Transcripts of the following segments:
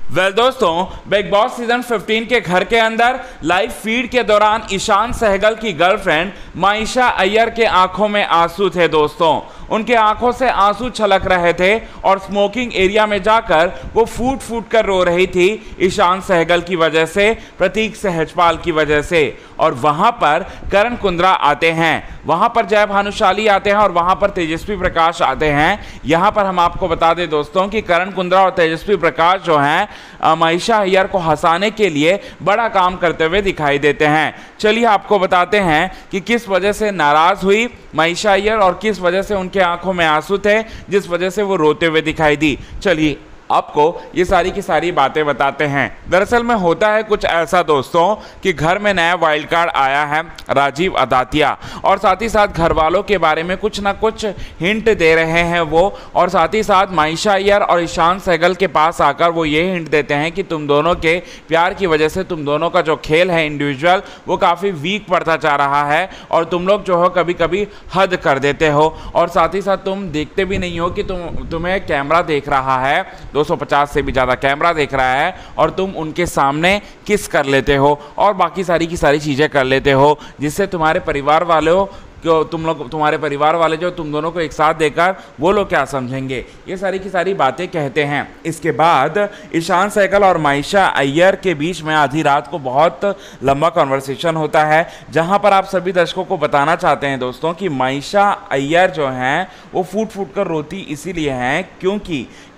दोस्तों, big boss season 15 के घर के अंदर लाइव फीड के दौरान ईशान सहगल की गर्लफ्रेंड माइशा अय्यर के आंखों में आंसू थे। दोस्तों, उनके आंखों से आंसू छलक रहे थे और स्मोकिंग एरिया में जाकर वो फूट फूट कर रो रही थी ईशान सहगल की वजह से, प्रतीक सहजपाल की वजह से। और वहां पर करण कुंद्रा आते हैं, वहां पर जय भानुशाली आते हैं और वहां पर तेजस्वी प्रकाश आते हैं। यहां पर हम आपको बता दें दोस्तों कि करण कुंद्रा और तेजस्वी प्रकाश जो हैं माइशा अय्यर को हंसाने के लिए बड़ा काम करते हुए दिखाई देते हैं। चलिए आपको बताते हैं कि किस वजह से नाराज हुई माइशा अय्यर और किस वजह से उनके आंखों में आंसू थे, जिस वजह से वो रोते हुए दिखाई दी। चलिए आपको ये सारी की सारी बातें बताते हैं। दरअसल में होता है कुछ ऐसा दोस्तों कि घर में नया वाइल्ड कार्ड आया है राजीव अदातिया, और साथ ही साथ घर वालों के बारे में कुछ ना कुछ हिंट दे रहे हैं वो, और साथ ही साथ माइशा अय्यर और ईशान सहगल के पास आकर वो ये हिंट देते हैं कि तुम दोनों के प्यार की वजह से तुम दोनों का जो खेल है इंडिविजुअल वो काफ़ी वीक पड़ता जा रहा है और तुम लोग जो हो कभी कभी हद कर देते हो, और साथ ही साथ तुम देखते भी नहीं हो कि तुम्हें कैमरा देख रहा है, 250 से भी ज़्यादा कैमरा देख रहा है और तुम उनके सामने किस कर लेते हो और बाकी सारी की सारी चीज़ें कर लेते हो, जिससे तुम्हारे परिवार वालों तुम्हारे परिवार वाले जो तुम दोनों को एक साथ देकर वो लोग क्या समझेंगे। ये सारी की सारी बातें कहते हैं। इसके बाद ईशान सहगल और माइशा अय्यर के बीच में आधी रात को बहुत लंबा कन्वर्सेशन होता है, जहां पर आप सभी दर्शकों को बताना चाहते हैं दोस्तों कि माइशा अय्यर जो हैं वो फूट फूट कर रोती इसीलिए हैं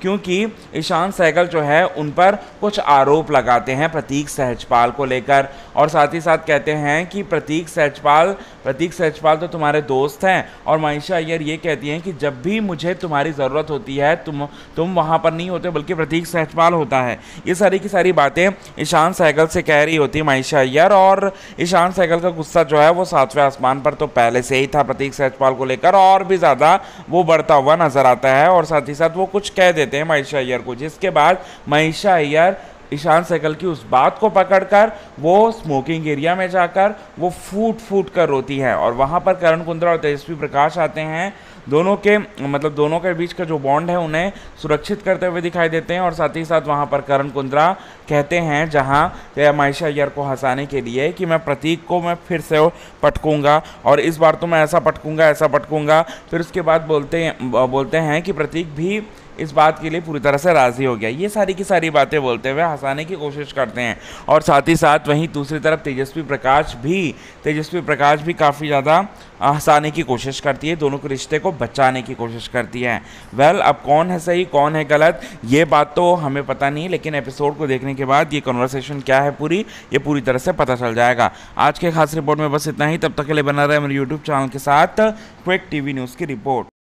क्योंकि ईशान सहगल जो है उन पर कुछ आरोप लगाते हैं प्रतीक सहजपाल को लेकर, और साथ ही साथ कहते हैं कि प्रतीक सहजपाल तो तुम्हारे दोस्त हैं, और माइशा अय्यर ये कहती हैं कि जब भी मुझे तुम्हारी ज़रूरत होती है तुम वहाँ पर नहीं होते बल्कि प्रतीक सहजपाल होता है। ये सारी की सारी बातें ईशान सहगल से कह रही होती माइशा अय्यर, और ईशान सहगल का गुस्सा जो है वो 7वें आसमान पर तो पहले से ही था प्रतीक सहजपाल को लेकर, और भी ज़्यादा वो बढ़ता हुआ नजर आता है, और साथ ही साथ वो कुछ कह देते हैं माइशा अय्यर को, जिसके बाद माइशा अय्यर ईशान सहगल की उस बात को पकड़कर वो स्मोकिंग एरिया में जाकर वो फूट फूट कर रोती है, और वहाँ पर करण कुंद्रा और तेजस्वी प्रकाश आते हैं। दोनों के बीच का जो बॉन्ड है उन्हें सुरक्षित करते हुए दिखाई देते हैं, और साथ ही साथ वहाँ पर करण कुंद्रा कहते हैं जहाँ माइशा अय्यर को हंसाने के लिए कि मैं प्रतीक को मैं फिर से पटकूंगा और इस बार तो मैं ऐसा पटकूंगा। फिर उसके बाद बोलते हैं कि प्रतीक भी इस बात के लिए पूरी तरह से राज़ी हो गया। ये सारी की सारी बातें बोलते हुए हंसाने की कोशिश करते हैं, और साथ ही साथ वहीं दूसरी तरफ तेजस्वी प्रकाश भी काफ़ी ज़्यादा हंसाने की कोशिश करती है, दोनों के रिश्ते को बचाने की कोशिश करती है। अब कौन है सही कौन है गलत ये बात तो हमें पता नहीं, लेकिन एपिसोड को देखने के बाद ये कन्वर्सेशन क्या है ये पूरी तरह से पता चल जाएगा। आज के खास रिपोर्ट में बस इतना ही। तब तक के लिए बना रहे मेरे यूट्यूब चैनल के साथ क्विक टीवी न्यूज़ की रिपोर्ट।